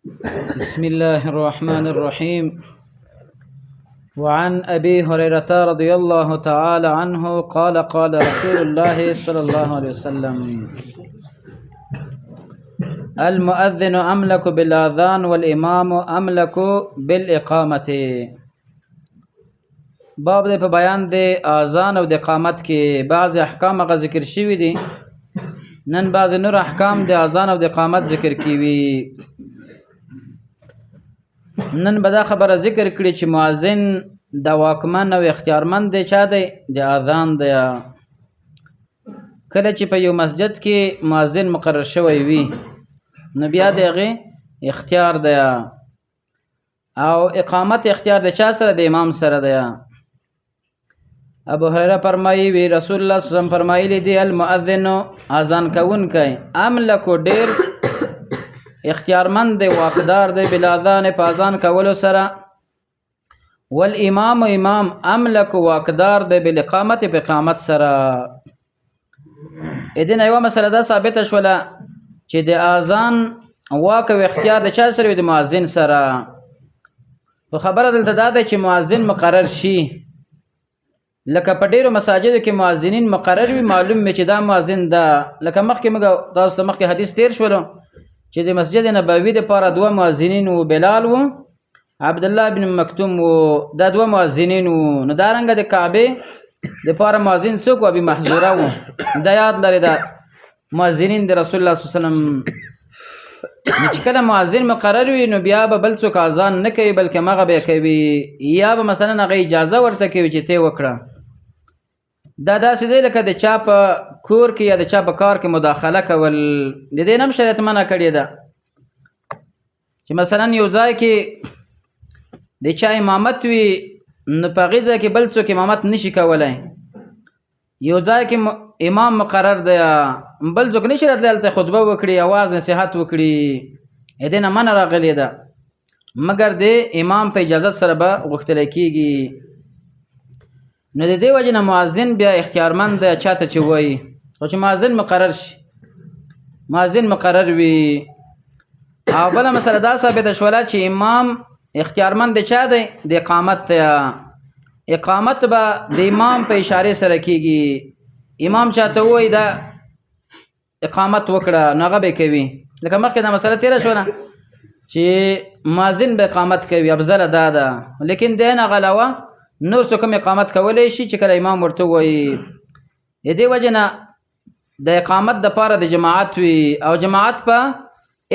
بسم الله الرحمن الرحيم. وعن أبي هريرة رضي الله تعالى عنه قال قال رسول الله صلى الله عليه وسلم: المؤذن أملك بالآذان والإمام أملك بالإقامة. باب دې په بیان د اذان او د اقامت کې بعض احکام غو ذکر شوي دي. نن بعض نور احکام د اذان او د اقامت ذکر کیوي. نن به دا خبره ذکر کړي چې مؤذن د واکمن او اختیارمند دی چا دی؟ د اذان دی. کله چې په یو مسجد کې مؤذن مقرر شوی وي نو بیا د هغې اختیار دی، او اقامت اختیار د چا سره؟ د امام سره دی. ابو هريره فرمایي وی رسول الله صلی الله علیه وسلم فرمایلی دی: المؤذن اذان کوونکی املک ډیر اختیارمند دی، واقدار دی، بالاذان په اذان کولو سره. والامام امام املک واقدار دی بالاقامت په اقامت سره. اذن یو مسله دا ثابت شوله چې د اذان واک او اختیار د چا سره؟ د مؤذن سره. خو خبره دلته دا ده چې مؤذن مقرر شي، لکه په ډیرو مساجدو کې مؤذنین مقرر وي، معلوم وي چې دا مؤذن ده. لکه مخکې موږ تاسو ته مخکې حدیث تیر شولو چې د مسجد نبوي دپاره دوه مؤذنین و، بلال و عبد الله بن مکتوم و، دا دوه مؤذنین و. نو دارنګه د کعبې دپاره مؤذن څوک و؟ ابي محذوره و. دا یاد لرئ، دا مؤذنین د رسول الله صلی الله علیه وسلم. نو چې کله مؤذن مقرر وي نو بیا به بل څوک اذان نه کوي، بلکې مغه به کوي، یا به مثلا هغه اجازه ورته کوي چې ته وکړه. دا داسې دی لکه د چا په کور کې یا د چا په کار کې مداخله کول. د دې نه هم شریعت منع کړې ده چې مثلا یو ځای کې د چا امامت وي نو په هغې ځای کې بل څوک امامت نشي کولی. یو ځای کې امام مقرر دی، بل څوک نشي راتلی هلته خطبه وکړي، اواز نصیحت وکړي. د دې نه منع راغلې ده، مګر د امام په اجازت سره به غوښتلی کېږي. نو د دې وجې نه مؤذن بیا اختیارمند دی چاته چې وایي. خو چې مؤذن مقرر شي، مؤذن مقرر وي. او بله مسله دا ثابته شوله چې امام اختیارمند دی چا دی؟ د اقامت دی. اقامت به د امام په اشارې سره کېږي. امام چاته وایي دا اقامت وکړه نو هغه به کوي. لکه مخکې دا مسله تېره شوله چې مؤذن به اقامت کوي، افضله دا ده. لیکن د هغې نه علاوه نور څوک هم اقامت کولی شي چې کله امام ورته وایي. د دې وجې نه د اقامت دپاره د جماعت وي، او جماعت په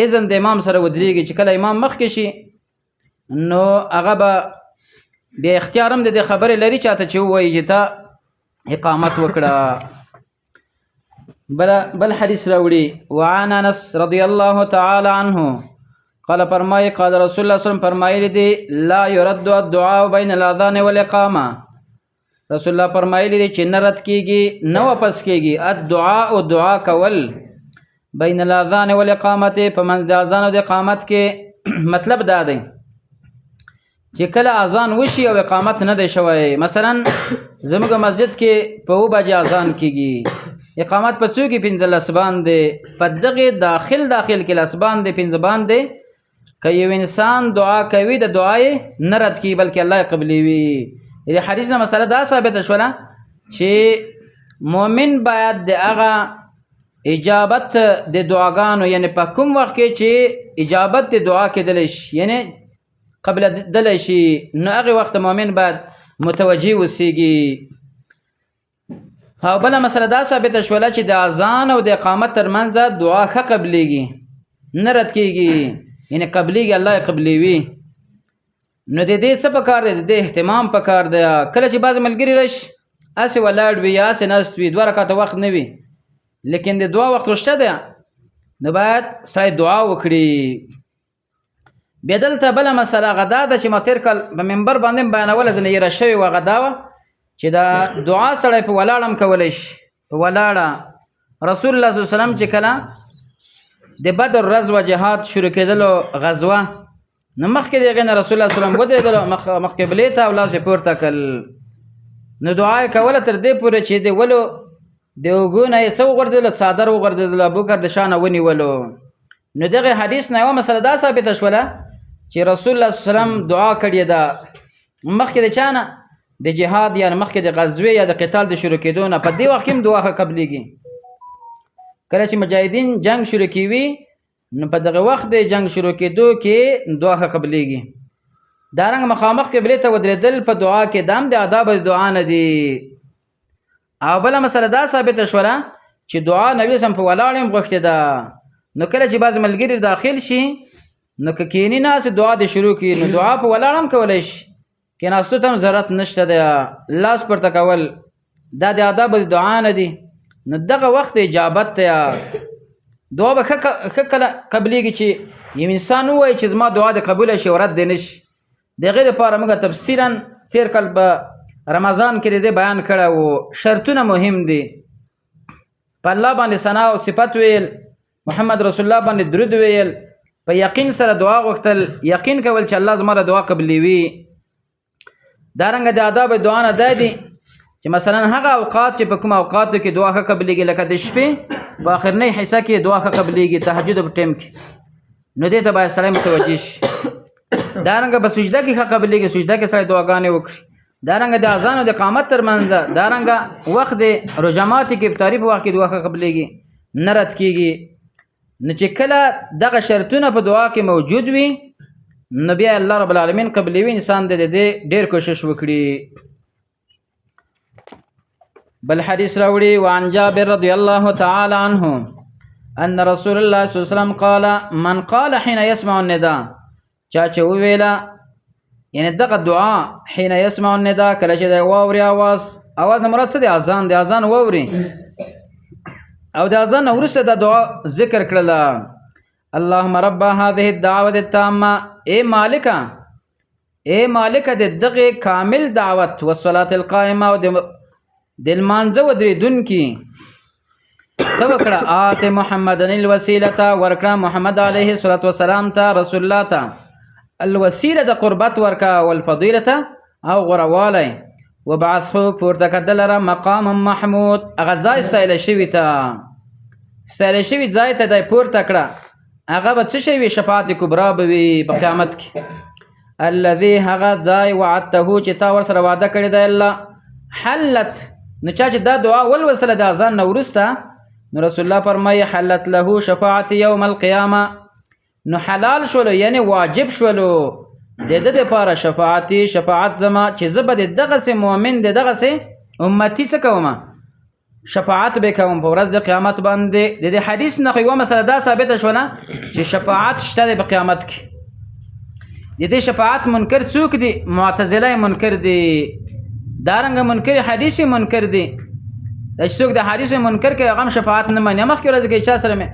اذن د امام سره ودرېږي. چې کله امام مخکې شي نو هغه به بیا اختیار هم د دې خبرې لري چاته چې ووایي چې ته اقامت وکړه. بل حدیث راوړي: وعن انس رضی الله تعالی عنه قال فرمایي قال رسول الله صلی الله علیه وسلم فرمایلی دی: لا يرد الدعاء بین الاذان والاقامه. رسول الله فرمایلی دی چې نه رد کېږي نه واپس کېږي الدعاء دعا کول بین الاذان والاقامت، په منځ د اذان او د اقامت کې. مطلب دا دی چې کله اذان وشي او اقامت نه دی شوی، مثلا زموږ مسجد کې په 2 بجې اذان کېږي، اقامت په څو کې 15 باندې، په دغې داخل کې لس باندې 15 باندې که یو انسان دعا کوي د دعای نه رد کېږي بلکې الله یې قبلوي. د حدیث نه مسله دا ثابته شوله چې مؤمن باید د هغه اجابت د دعاګانو، یعنی په کوم وخت کې چې اجابت د دعا کېدلی شي، یعنی قبل دلی شي، نو هغې وخت مؤمن باید متوجه اوسیږي. او بله مسله دا ثابته شوله چې د اذان او د اقامت ترمنځ دعا ښه قبلیږي، نه رد کېږي، یعنی قبلیږي، الله یې قبلوي. نو د دې څه پکار دی؟ د دې اهتمام پکار دی. کله چې بعض ملګري راشي هسې ولاړ وي یا هسې ناست وي، 2 رکعته وخت نه وي، لیکن د دعا وخت شته دی، نو باید سړی دعا وکړي. بیا دلته بله مسله غدا ده چې ما تېر کال په منبر باندې بیانوله، ځینې یېره شوې وه. غدا وه چې دا دعا سړی په ولاړه هم کولی شي، په ولاړه. رسول الله صلی الله علیه وسلم چې کله د بدر ورځ و جهاد شروع کېدلو غزوه، نو مخکې د هغې نه رسول الله صلی الله علیه وسلم ودرېدلو مخ قبلې ته او لاس یې پورته کړل. نو دعا یې کوله تر دې پورې چې د ولو د اوږو نه یې څه وغورځېدلو؟ څادر وغورځېدلو، ابوبکر د شا نه ونیولو. نو دغه حدیث نه یوه مسله دا ثابته شوله چې رسول الله صلی الله علیه وسلم دعا کړې ده مخکې د چا نه د جهاد یا مخکې د غزوې یا د قتال د شروع کېدو نه په دې وخت کې هم دعا ښه قبلېږي کله چې مجاهدین جنگ شروع کوي نو په دغه وخت د جنگ شروع کېدو کې دعا ښه قبلېږي دارنګ مخامخ قبلې ته ودرېدل په دعا کې دام د آداب د دعا نه دي او بله مسله دا ثابته شوله چې دعا نبی سم په ولاړ هم غوښتې ده نو کله چې بعض ملګري داخل شي نو که کینی ناست دعا د شروع کړي نو دعا په ولاړ هم کولی شي کېناستو ته هم ضرورت نشته دی لاس پورته کول دا د آداب د دعا نه دي نو دغه وخت اجابت دی دعا به ښه کله قبلېږي چې یو انسان ووایي چې زما دعا د قبوله شي ورد دی نه شي د هغې لپاره موږ تفصیلا تېر کال په رمضان کې د دې بیان کړی و شرطونه مهم دي په الله باندې ثنا او صفت ویل محمد رسول الله باندې درود ویل په یقین سره دعا غوښتل یقین کول چې الله زما دعا قبلوي دارنګه د آداب دعا نه دا دي چې مثلا هغه اوقات چې په کوم اوقاتو کې دعا ښه قبلېږي لکه د شپې په آخرنۍ حصه کې دعا ښه قبلېږي تهجد په ټیم کې نو دې ته باید سړی متوجه شي دارنګه په سجده کې ښه قبلېږي سجده کې سړی دعاګانې وکړي دارنګه د اذان او د اقامت ترمنځ دارنګه وخت د رجمات کې افطاري په وخت کې دعا ښه قبلېږي نه رد کېږي نو چې کله دغه شرطونه په دعا کې موجود وي نو بیا الله رب العالمین قبلوي انسان د دې ډېر کوشش وکړي بل حدیث راوړي وعن جابر رضی الله تعالی عنه ان رسول الله صلی الله علیه وسلم قال من قال حين يسمع النداء چا چې وویله یعنی دغه دعا حين يسمع النداء کله چې د واوري اواز نه مراد څه دی اذان د اذان واوري او د اذان نه وروسته د دعا ذکر کړله اللهم رب هذه الدعوه التامه اے مالکه د دغه کامل دعوت والصلاه القائمه او د لمانځه ودرېدونکي څه وکړه آت محمد الوسیله ورکړه محمد علیه الصلاة والسلام ته رسول الله ته الوسیله د قربت ورکه والفضیلته او غوروالی وبعثه پورته کړه مقام محمود هغه ځای ستایلی شوي ته ستایلی شوي ځای ته دی پورته کړه هغه به څه شی وي شفاعت کبرا به وي په قیامت کې الذي هغه ځای وعدته چې تا ورسره وعده کړې دی الله حلت نو چا چې دا دعا ولوسله د اذان نه وروسته نو رسول الله فرمایي حلت له شفاعت یوم القیامه نو حلال شولو یعنی واجب شولو د ده دپاره شفاعت زما چې زه به د دغسې مؤمن د دغسې امتي څه کومه شفاعت به کوم په ورځ د قیامت باندې د دې حدیث نه یوه مسله دا ثابته شوله چې شفاعت شته دی په قیامت کې د دې شفاعت منکر څوک دي معتزله منکر دي دارنګه منکر حدیث منکر دي دا چې څوک د حدیث منکر کې هغه شفاعت نه مني مخکې ورځ کې چا سره مې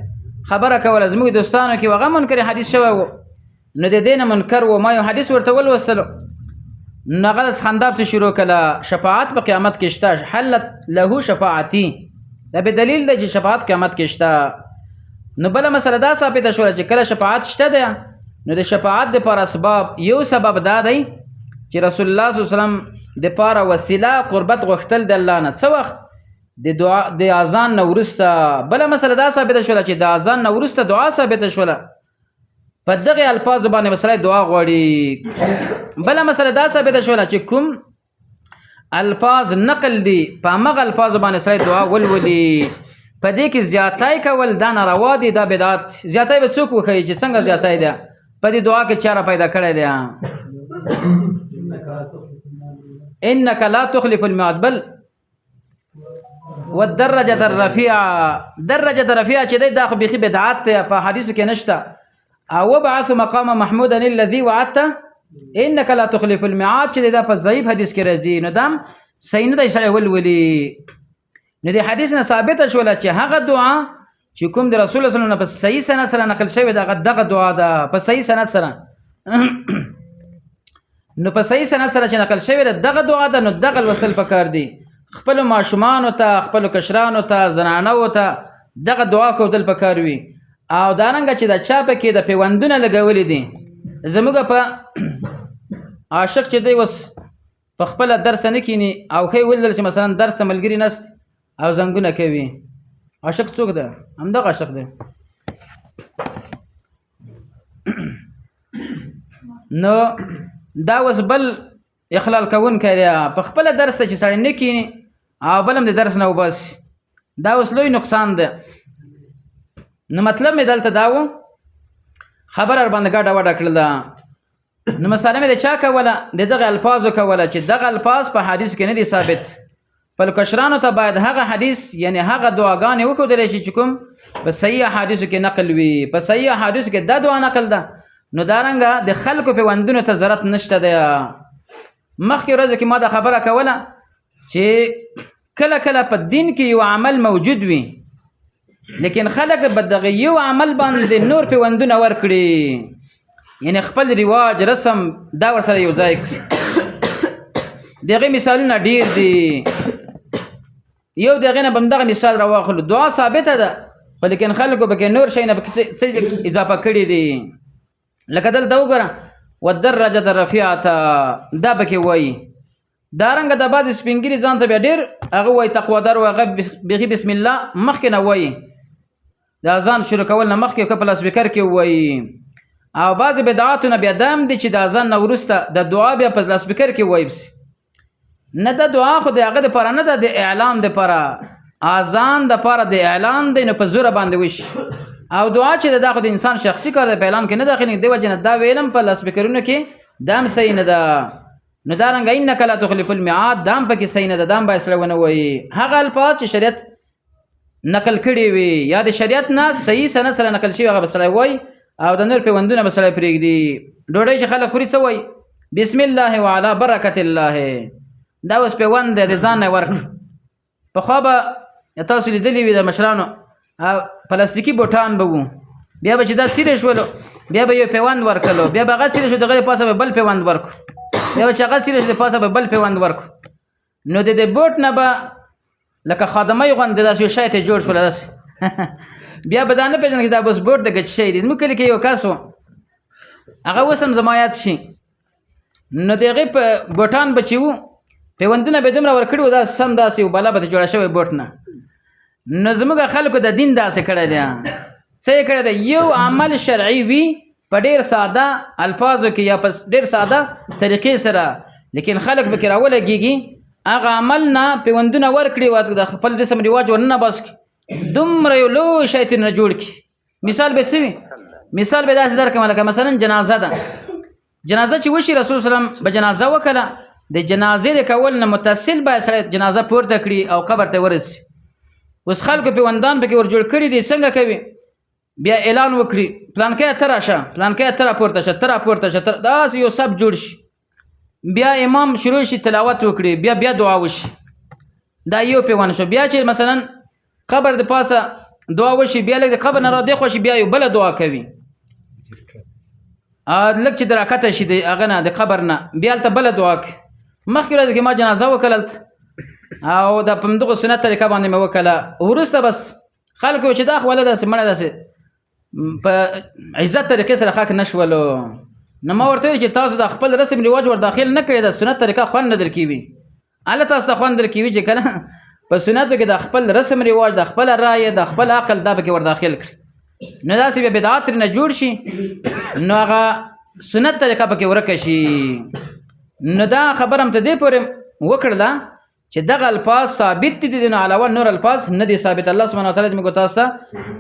خبره کوله زموږ دوستانو کې هغه منکر حدیث شوی و نو د دې نه منکر و ما یو حدیث ورته ولوستلو نو هغه خندا پسې شروع کړه شفاعت په قیامت کې شته حلت له شفاعتي دا به دلیل دی چې شفاعت قیامت کې شته نو بله مسله دا ثابته شوله چې کله شفاعت شته دی نو د شفاعت دپاره اسباب یو سبب دا دی چې رسول الله صلی الله علیه وسلم دپاره وسیله قربت غوښتل د الله نه څه وخت د اذان نه وروسته بله مسله دا ثابته شوله چې د اذان نه وروسته دعا ثابته شوله په دغې الفاظو باندې به سړی دعا غواړي بله مسله دا ثابته شوله چې کوم الفاظ نقل دي په همغه الفاظو باندې سړی دعا ولولي په دې کې زیاتی کول دا ناروا دي دا بدعت زیاتی به څوک وښیي چې څنګه زیاتی ده په دې دعا کې چاره پیدا کړی دی انک لا تخلف الميعاد بل والدرجه الرفيعه درجه الرفيعه چې دا خو بيخي بدعت په حدیث کې نشته او وبعث مقام محمودا الذي وعدته انك لا تخلف الميعاد چې دا په ضعیف حدیث کې راځي نو دام صحیح نه دی سړی ولولي نو د حدیث نه ثابته شوله چې هغه دعا چې کوم د رسول الله صلی الله علیه وسلم په صحیح سند سره نقل شوی دغه دعا ده په صحیح سند سره نو په صحیح سند سره چې نقل شوی دغه دعا ده نو دغه وصل پکار دی خپل ماشومان ته خپل کشرانو ته زنانو ته دغه دعا کول پکار وي او دارنګه چې د چا پکې د پیوندونه لګولې دي زموږ په عاشق چې دی وس په خپل درس نه کینی او خې ولل چې مثلا درس ملګری نست او زنګونه کوي عاشق څوک ده همدغه عاشق دی نو دا اوس بل اخلال کوون کړي په خپل درس ته چې سړی نه کینی او بلم د درس نه وبس دا اوس لوی نقصان ده. نو مطلب مې دلته دا و خبر ار باندې ګډه وډه کړله. نو مثلا مې د چا کوله د دغه الفاظو کوله چې دغه الفاظ په حدیث کې نه دي ثابت. په کشرانو ته باید هغه حدیث یعنی هغه دعاګانې وکړل شي چې کوم په صحیح حدیثو کې نقل وي. په صحیح حدیثو کې دا دعا نقل ده. نو دارنګه د خلکو په وندونو ته ضرورت نشته ده. مخکې ورځ کې ما دا خبره کوله چې کله کله په دین کې یو عمل موجود وي لیکن خلک به دغه یو عمل باندې نور په وندونه ورکړي یعنی خپل رواج رسم دا ورسره یو ځای کړي. دغه مثالونه ډیر دي. یو دغه نه بمدغه مثال راواخلو دعا ثابته ده خو لیکن خلکو به نور شي نه اضافه کړي دي. لکه دلته وګوره والدرجه الرفيعه دا بکې وایي. دارنګه د بعض سپینګری ځان ته بیا ډیر هغه وایي تقوادار او هغه بغي بسم الله مخکې نه وایي د اذان شروع کول نه مخکې کپل سپیکر کې وایي. او بعض بدعاتونه بیا دام دي چې د اذان نه وروسته د دعا بیا په سپیکر کې وایي. نه د دعا خو د هغه د پاره نه د اعلان د پاره اذان د پاره د اعلان دی نه په زوره باندې وش او دعا چې د خو د انسان شخصي کار د اعلان کې نه داخلي دی وجه نه دا ویلم په لاسپیکرونو کې دام صحیح نه ده. نو دارنګ انک لا تخلف الميعاد دام پکې صحیح نه ده. دام به سلونه وایي هغه الفاظ چې شریعت نقل کړي وي یا د شریعت نه صحیح سند سره نقل شوی هغه بسره وایي او د نور په وندونه بسره پرېږدي. ډوډۍ چې خلک خوري څه وایي بسم الله وعلى برکت الله. دا اوس په وند د ځان نه ورک په خو به تاسو لیدلی وي د مشرانو پلاستیکي بوټان به وو بیا به چې دا څیرې شولو بیا به یو پیوند ورکلو بیا به هغه څیرې شو دغه پاسه به بل پیوند ورکو بیا به چې هغه څیرې شو د پاسه به بل پیوند ورکو. نو د دې بوټ نه به لکه خادمه یو غوندې داسې یو شی ته جوړ شول داسې بیا به دا نه پېژنه چې دا بس بوټ د ګچ شی دی. زموږ کلي کې یو کس و هغه اوس هم زما یاد شي. نو د هغې په بوټان به چې وو پیوندونه به دومره ورکړي وو دا سم داسې یو بلا به ته جوړه شوی بوټ نه. نو زموږ خلکو د دین داسې کړی دی څه یې کړی دی یو عمل شرعي وي په ډېر ساده الفاظو کې یا په ډېر ساده طریقې سره لیکن خلک به کې راولګېږي هغه عمل نه پیوندونه ورکړي و د خپل رسم رواج ورننه بس کړي دومره یو لوی شی ترېنه جوړ کړي. مثال به څه وي مثال به داسې درکړم لکه مثلا جنازه ده. جنازه چې وشي رسول سلام به جنازه وکړه د جنازې د کول نه متصل باید سره جنازه پورته کړي او قبر ته ورسي. اوس خلکو پیوندان پکې ور جوړ کړي دي څنګه کوي بیا اعلان وکړي پلانکې ته راشه پلانکې ته راپورته شه ته راپورته شه داسې یو سب جوړ شي بیا امام شروع شي تلاوت وکړي بیا دعا وشي دا یو پیوند شو. بیا چې مثلا قبر د پاسه دعا وشي بیا لږ د قبر نه را دی خو شي بیا یو بله دعا کوي لږ چې د راکته شي د هغه نه د قبر نه بیا هلته بله دعا کوي. مخکې ورځ کې ما جنازه وکړل او د په همدغه سنت طریقه باندې مې وکړله. وروسته بس خلکو چې دا خو وله داسې مړه داسې په عزت طریقې سره خاک نه شولو. نو ما ورته ویل چې تاسو د خپل رسم رواج ور داخل نه کړئ د سنت طریقه خوند نه درکوي هله تاسو ته خوند درکوي چې کنه په سنتو کې د خپل رسم رواج د خپل رایه د خپل عقل دا پکې ور داخل کړي نو داسې بیا بدعات نه جوړ شي نو هغه سنت طریقه پکې ورکه شي. نو دا خبره هم ته دې پورې وکړله چې دغه الفاظ ثابت دي نو علاوه نور الفاظ نه دي ثابت. الله سبحانه وتعالی دې موږ تاسو ته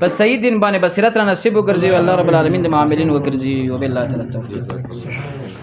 په صحیح دین باندې بصیرت را نصیب وګرځي او الله رب العالمین د عاملین وګرځي وبالله تعالی التوفیق.